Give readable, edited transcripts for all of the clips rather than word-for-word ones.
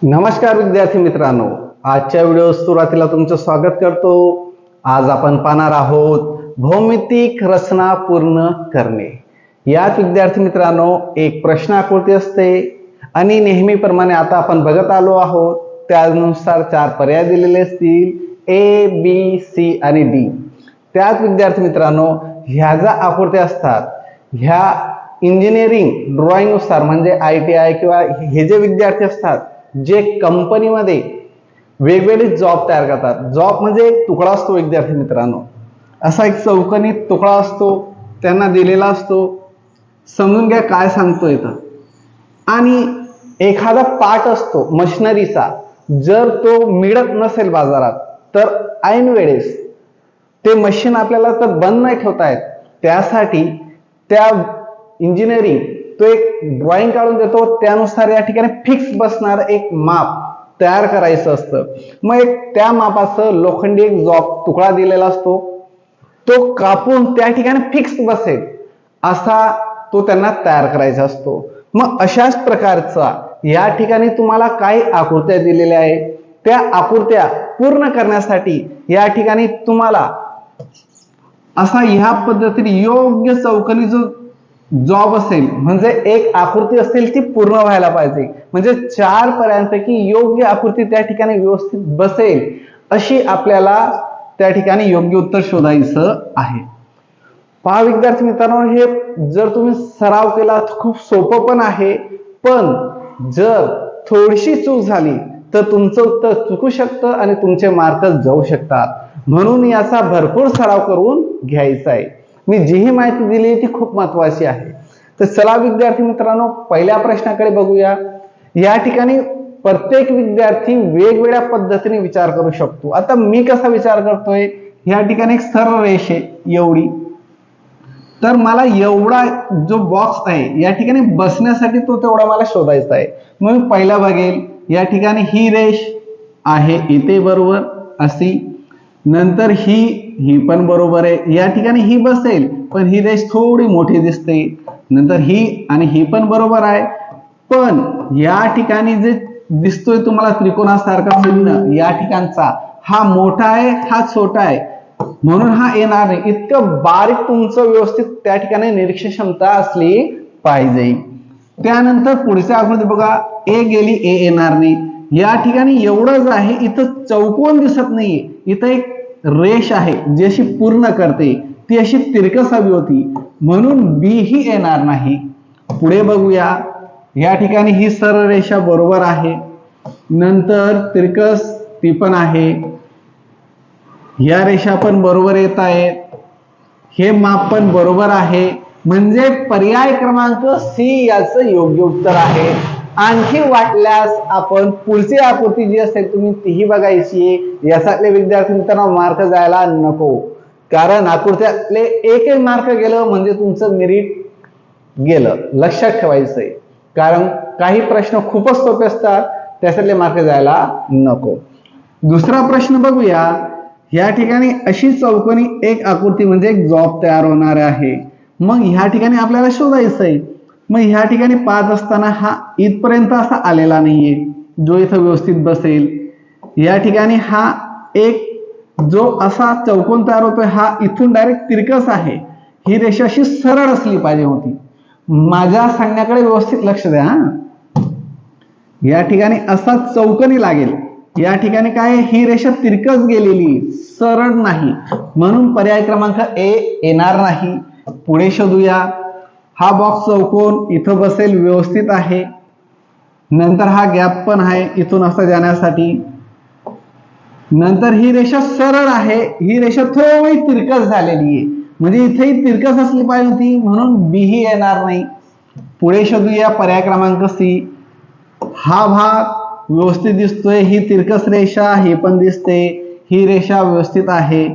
नमस्कार विद्यार्थी मित्रांनो, आजच्या व्हिडिओ सुरुवातीला तुमचं स्वागत करतो। आज आपण पाहणार आहोत भौमितिक रचना पूर्ण करणे। यात विद्यार्थी मित्रांनो एक प्रश्न आकृती असते आणि नेहमीप्रमाणे आता आपण बघत आलो आहोत, त्यानुसार 4 पर्याय दिलेले असतील ए, बी, सी आणि डी। त्यात विद्यार्थी मित्रांनो ह्या ज्या आकृत्या असतात ह्या इंजिनिअरिंग ड्रॉइंग नुसार म्हणजे ITI किंवा हे जे विद्यार्थी असतात जे कंपनीमध्ये वेगवेगळे जॉब तयार करतात। जॉब म्हणजे एक तुकडा असतो विद्यार्थी मित्रांनो, असा एक चौकोनी तुकडा असतो त्यांना दिलेला असतो। समजून घ्या काय सांगतोय तर, आणि एखादा पार्ट असतो मशिनरीचा, जर तो मिळत नसेल बाजारात तर ऐन वेळेस ते मशीन आपल्याला तर बंद नाही ठेवता येत, त्यासाठी त्या इंजिनिअरिंग तो एक ड्रॉइंग काढून देतो, त्यानुसार या ठिकाणी फिक्स बसणार एक माप तयार करायचं असतं। मग एक त्या मापाचं लोखंडी एक जॉब तुकडा दिलेला असतो, तो कापून त्या ठिकाणी फिक्स बसेल असा तो त्यांना तयार करायचा असतो। मग अशाच प्रकारचा या ठिकाणी तुम्हाला काही आकृत्या दिलेल्या आहेत, त्या आकृत्या पूर्ण करण्यासाठी या ठिकाणी तुम्हाला असा ह्या पद्धतीने योग्य चौकोनी जो जॉब असेल म्हणजे एक आकृती असेल ती पूर्ण व्हायला पाहिजे, म्हणजे 4 पर्यायांपैकी योग्य आकृती त्या ठिकाणी व्यवस्थित बसेल अशी आपल्याला त्या ठिकाणी योग्य उत्तर शोधायचं आहे। पहा विद्यार्थी मित्रांनो, हे जर तुम्ही सराव केला तर खूप सोपं पण आहे, पण जर थोडीशी चूक झाली तर तुमचं उत्तर चुकू शकतं आणि तुमचे मार्क जाऊ शकतात। म्हणून याचा भरपूर सराव करून घ्यायचा आहे। मी जी ही माहिती दिली ती खूप महत्त्वाची आहे। तर चला विद्यार्थी मित्रांनो पहिल्या प्रश्नाकडे बघूया। या ठिकाणी प्रत्येक विद्यार्थी वेगवेगळ्या पद्धतीने विचार करू शकतो। आता मी कसा विचार करतोय, या ठिकाणी एक सरळ रेष आहे एवढी, तर मला एवढा जो बॉक्स आहे या ठिकाणी बसण्यासाठी तो तेवढा मला शोधायचा आहे। मग मी पहिला बघेल, या ठिकाणी ही रेष आहे इथे बरोबर अशी, नंतर ही पण बरोबर आहे, या ठिकाणी ही बसेल पण ही रेष थोडी मोठी दिसते, नंतर ही आणि ही पण बरोबर आहे, पण या ठिकाणी जे दिसतोय तुम्हाला त्रिकोणासारखा चिन्ह या ठिकाणचा हा मोठा आहे हा छोटा आहे, म्हणून हा येणार नाही। इतकं बारीक तुमचं व्यवस्थित त्या ठिकाणी निरीक्षण क्षमता असली पाहिजे। त्यानंतर पुढच्या आकृती बघा, ए गेली, ए येणार नाही, या ठिकाणी एवढंच आहे, इथं चौकोन दिसत नाहीये, इथं एक रेष आहे जी अशी पूर्ण करते, ती अशी तिरकस हवी होती, म्हणून बी ही येणार नाही। पुढे बघूया, या ठिकाणी ही सरळ रेषा बरोबर आहे, नंतर तिरकस ती पण आहे, या रेषा पण बरोबर येत आहेत, हे माप पण बरोबर आहे, म्हणजे पर्याय क्रमांक सी याचं योग्य उत्तर आहे। आणखी वाटल्यास आपण पुढची आकृती जी असेल तुम्ही तीही बघायची, यासाठी विद्यार्थी मित्रांनो मार्क जायला नको, कारण आकृत्यातले एक मार्क गेलं म्हणजे तुमचं मेरिट गेलं, लक्षात ठेवायचंय, कारण काही प्रश्न खूपच सोपे असतात, त्यासाठी मार्क जायला नको। दुसरा प्रश्न बघूया, या ठिकाणी अशी चौकोनी एक आकृती म्हणजे एक जॉब तयार होणार आहे, मग ह्या ठिकाणी आपल्याला शोधायचंय। मग ह्या ठिकाणी पाहत असताना हा इथपर्यंत असा आलेला नाहीये जो इथं व्यवस्थित बसेल, या ठिकाणी हा एक जो असा चौकोन तयार होतोय हा इथून डायरेक्ट तिरकस आहे, ही रेषा अशी सरळ असली पाहिजे होती। माझ्या सांगण्याकडे व्यवस्थित लक्ष द्या, या ठिकाणी असा चौकोनी लागेल, या ठिकाणी काय ही रेषा तिरकस गेलेली सरळ नाही, म्हणून पर्याय क्रमांक ए येणार नाही। पुढे शोधूया, हा बॉक्स चौकोन इथं बसेल व्यवस्थित आहे, नंतर हा गॅप पण आहे इथून असं जाण्यासाठी, नंतर ही रेषा सरळ आहे, ही रेषा थोडी तिरकस झालेली आहे, म्हणजे इथेही तिरकस असली पाहिजे होती, म्हणून बी ही येणार नाही। पुढे शोधूया पर्याय क्रमांक सी, हा भाग व्यवस्थित दिसतोय, ही तिरकस रेषा ही पण दिसते, ही रेषा व्यवस्थित आहे,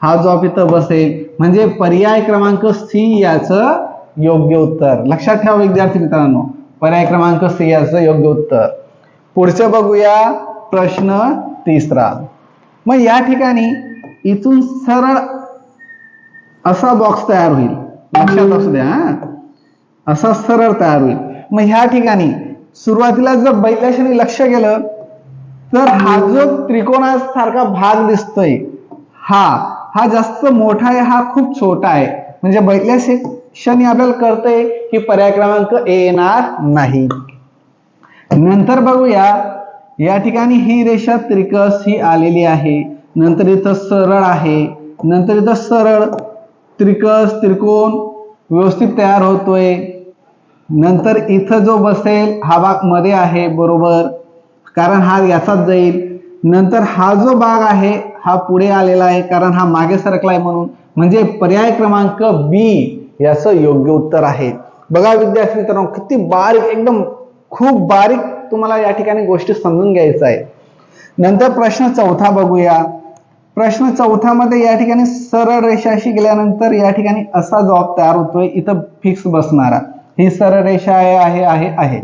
हा जॉब इथं बसेल, म्हणजे पर्याय क्रमांक सी याचं योग्य उत्तर। लक्षात ठेवा विद्यार्थी मित्रांनो, पर्याय क्रमांक सी याचं योग्य उत्तर। पुढचं बघूया प्रश्न तिसरा, मग या ठिकाणी इथून सरळ असा बॉक्स तयार होईल, लक्षात असू द्या, असा सरळ तयार होईल। मग ह्या ठिकाणी सुरुवातीला जर बैलाशाने लक्ष गेलं तर हा जो त्रिकोणासारखा भाग दिसतोय हा हा जास्त मोठा आहे, हा खूप छोटा आहे. म्हणजे पहिल्या क्षणी आपल्याला कळतंय की पर्याय क्रमांक ए येणार नाही. नंतर बघूया, या ठिकाणी ही रेषा त्रिकस ही आलेली आहे, नंतर इथं सरळ आहे, नंतर इथं सरळ त्रिकस त्रिकोण व्यवस्थित तयार होतोय. नंतर इथं जो बसेल हा भाग मध्ये आहे बरोबर, कारण हा याचाच जाईल. नंतर हा जो भाग आहे हा पुढे आलेला आहे, कारण हा मागे सरकलाय म्हणून. म्हणजे पर्याय क्रमांक बी याचं योग्य उत्तर आहे. बघा विद्यार्थी मित्रांनो, किती बारीक, एकदम खूप बारीक तुम्हाला या ठिकाणी गोष्टी समजून घ्यायचं आहे. नंतर प्रश्न चौथा बघूया. प्रश्न चौथ्यामध्ये या ठिकाणी सरळ रेषाशी गेल्यानंतर या ठिकाणी असा जॉब तयार होतोय, इथं फिक्स बसणारा. ही सरळ रेषा आहे.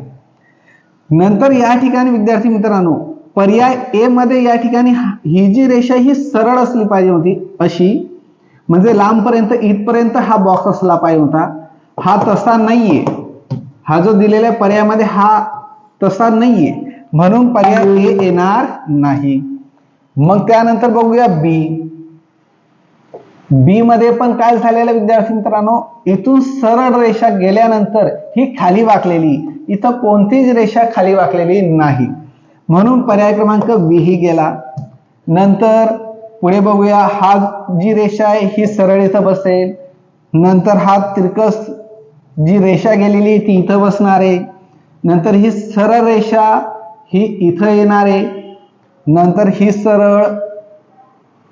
नंतर या ठिकाणी विद्यार्थी मित्रांनो, पर्याय ए मध्ये या ठिकाणी ही जी रेषा ही सरळ असली पाहिजे होती अशी, म्हणजे लांबपर्यंत इथपर्यंत हा बॉक्स असला पाहिजे होता. हा तसा नाहीये, हा जो दिलेल्या पर्यायामध्ये हा तसा नाहीये, म्हणून पर्याय ए येणार नाही. मग त्यानंतर बघूया बी मध्ये पण काय झालेलं विद्यार्थी मित्रांनो, इथून सरळ रेषा गेल्यानंतर ही खाली वाकलेली, इथं कोणतीच रेषा खाली वाकलेली नाही, म्हणून पर्याय क्रमांक बी ही गेला. नंतर पुढे बघूया, हा जी रेषा आहे ही सरळ इथं बसेल, नंतर हा तिरकस जी रेषा गेलेली ती इथं बसणार आहे, नंतर ही सरळ रेषा ही इथं येणार आहे, नंतर ही सरळ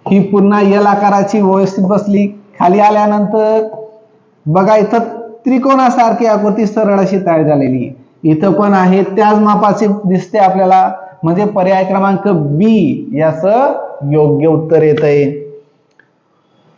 ही पुन्हा यल आकाराची व्यवस्थित बसली. खाली आल्यानंतर बघा इथं त्रिकोणासारखी आकृती सरळ अशी तयार झालेली, इथं पण आहे त्याच मापाची दिसते आपल्याला, म्हणजे पर्याय क्रमांक बी याचं योग्य उत्तर येत आहे.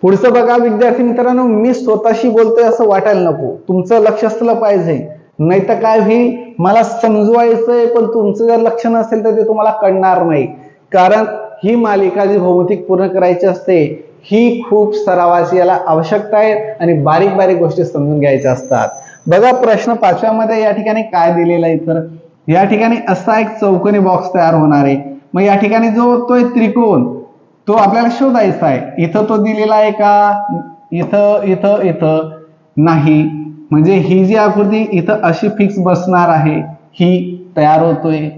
पुढचं बघा विद्यार्थी मित्रांनो, मी स्वतःशी बोलतोय असं वाटायला नको, तुमचं लक्ष असलं पाहिजे, नाही तर काय होईल, मला समजवायचंय पण तुमचं जर लक्ष नसेल तर ते तुम्हाला कळणार नाही. कारण ही मालिका जी भौमितिक पूर्ण करायची असते ही खूप सरावाची याला आवश्यकता आहे आणि बारीक बारीक गोष्टी समजून घ्यायच्या असतात. बघा प्रश्न 5व्या मध्ये या ठिकाणी काय दिलेलं आहे, तर या ठिकाणी असा एक चौकोनी बॉक्स तयार होणार आहे. मग या ठिकाणी जो तो त्रिकोण तो आपल्याला शोधायचा आहे. इथं तो दिलेला आहे का, इथं इथं इथं नाही, म्हणजे ही जी आकृती इथं अशी फिक्स बसणार आहे ही तयार होतोय.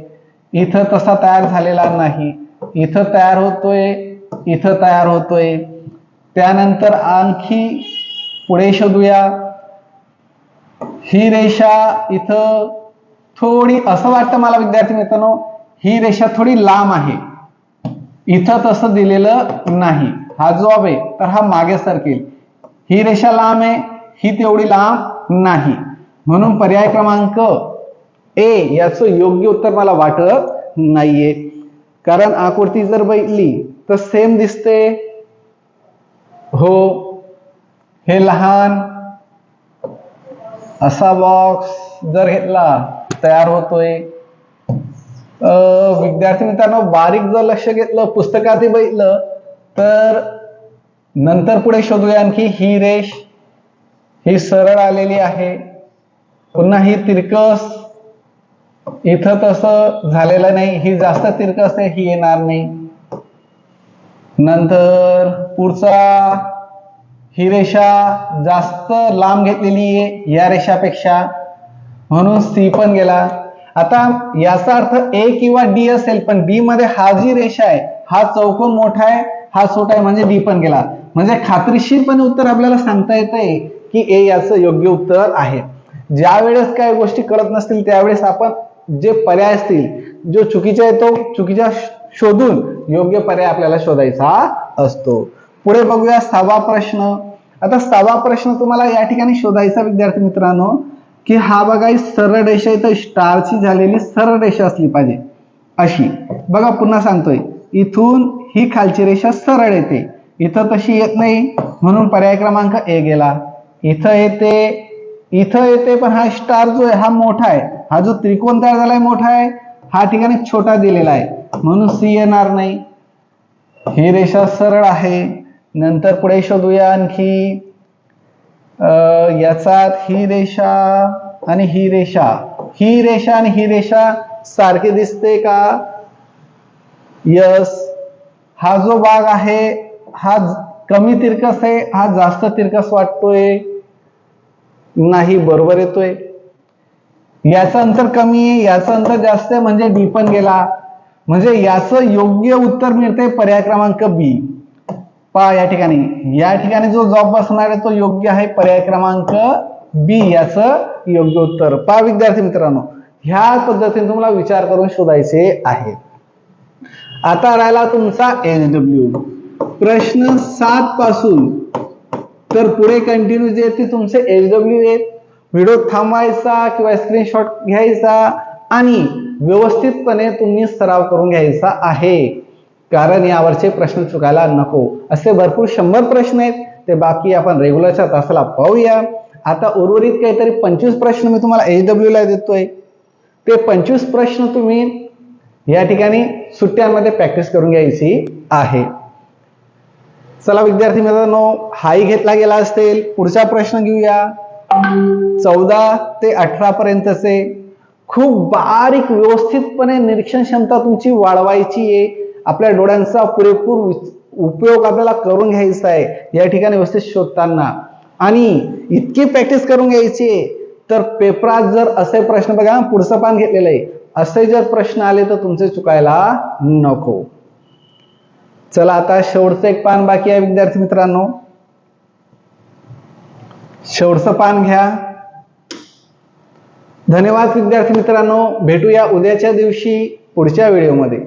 इथं तसा तयार झालेला नाही, इथं तयार होतोय, इथं तयार होतोय. त्यानंतर आणखी पुढे शोधूया, ही रेषा इथं थोडी, असं वाटतं मला विद्यार्थी मित्रांनो, ही रेषा थोडी लांब आहे, इथं तसं दिलेलं नाही. हा जॉब आहे तर हा मागे सरकेल, ही रेषा लांब आहे, ही तेवढी लांब नाही, म्हणून पर्याय क्रमांक ए याचं योग्य उत्तर मला वाटत नाहीये. कारण आकृती जर बघितली तर सेम दिसते हो, हे लहान असा बॉक्स जर घेतला तयार होतोय. विद्यार्थी मित्रांनो, बारीक जर लक्ष घेतलं, पुस्तकातही बघितलं तर नंतर पुढे शोधूया आणखी, ही रेष ही सरळ आलेली आहे, पुन्हा ही तिरकस, इथं तसं झालेलं नाही, ही जास्त तिरकस आहे, ही येणार नाही. नंतर पुढचा, ही रेषा जास्त लांब घेतलेली आहे या रेषापेक्षा, म्हणून सी पण गेला. आता याचा अर्थ ए किंवा डी असेल, पण डी मध्ये हा जी रेषा आहे हा चौकोन मोठा आहे, हा छोटा आहे, म्हणजे डी पण गेला. म्हणजे खात्रीशीरपणे उत्तर आपल्याला सांगता येतंय की ए याचं योग्य उत्तर आहे. ज्या वेळेस काही गोष्टी कळत नसतील त्यावेळेस आपण जे पर्याय असतील, जो चुकीचा आहे तो चुकीचा शोधून योग्य पर्याय आपल्याला शोधायचा असतो. पुढे बघूया 6वा प्रश्न. आता 6वा प्रश्न तुम्हाला या ठिकाणी शोधायचा विद्यार्थी मित्रांनो, की हा बघा ही सरळ रेषा इथं स्टारची झालेली सरळ रेषा असली पाहिजे अशी. बघा पुन्हा सांगतोय, इथून ही खालची रेषा सरळ येते, इथं तशी येत नाही, म्हणून पर्याय क्रमांक ए गेला. इथं येते, इथं येते, पण हा स्टार जो आहे हा मोठा आहे, हा जो त्रिकोण तयार झालाय मोठा आहे, हा ठिकाणी छोटा दिलेला आहे, म्हणून सी येणार नाही. ही रेषा सरळ आहे. नंतर पुढे शोधूया आणखी, याचात ही रेषा आणि ही रेषा, ही रेषा आणि ही रेषा सारखी दिसते का, यस. हा जो भाग आहे हा कमी तिरकस आहे, हा जास्त तिरकस वाटतोय? नाही, बरोबर येतोय. याचं अंतर कमी आहे, याचं अंतर जास्त आहे, म्हणजे डी पण गेला. म्हणजे याचं योग्य उत्तर मिळते पर्याय क्रमांक बी. पहा या ठिकाणी जो जॉब बसणार आहे तो योग्य आहे, पर्याय क्रमांक बी याचं योग्य उत्तर. पहा विद्यार्थी मित्रांनो, ह्या पद्धतीने तुम्हाला विचार करून शोधायचे आहे. आता राहिला तुमचा एचडब्ल्यू. प्रश्न 7 पासून तर पुढे कंटिन्यू जे ते तुमचे एचडब्ल्यू आहेत. व्हिडिओ थांबवायचा किंवा स्क्रीनशॉट घ्यायचा आणि व्यवस्थितपणे तुम्ही सराव करून घ्यायचा आहे, कारण यावरचे प्रश्न चुकायला नको. असे भरपूर 100 प्रश्न आहेत, ते बाकी आपण रेग्युलरच्या तासाला पाहूया. आता उर्वरित काहीतरी 25 प्रश्न मी तुम्हाला एचडब्ल्यू ला देतोय. ते 25 प्रश्न तुम्ही या ठिकाणी सुट्ट्यांमध्ये प्रॅक्टिस करून घ्यायची आहे. चला विद्यार्थी मित्रांनो, हाही घेतला गेला असेल. पुढचा प्रश्न घेऊया. 14 ते 18 पर्यंतचे. खूप बारीक व्यवस्थितपणे निरीक्षण क्षमता तुमची वाढवायची आहे. आपल्या डोळ्यांचा पुरेपूर उपयोग आपल्याला करून घ्यायचा आहे या ठिकाणी व्यवस्थित शोधताना, आणि इतकी प्रॅक्टिस करून घ्यायची तर पेपरात जर असे प्रश्न, बघा पुढचं पान घेतलेलं आहे, असे जर प्रश्न आले तर तुमचे चुकायला नको. चला आता शेवटचं एक पान बाकी आहे विद्यार्थी मित्रांनो. शेवटचं पान घ्या. धन्यवाद विद्यार्थी मित्रांनो, भेटूया उद्याच्या दिवशी पुढच्या व्हिडिओमध्ये.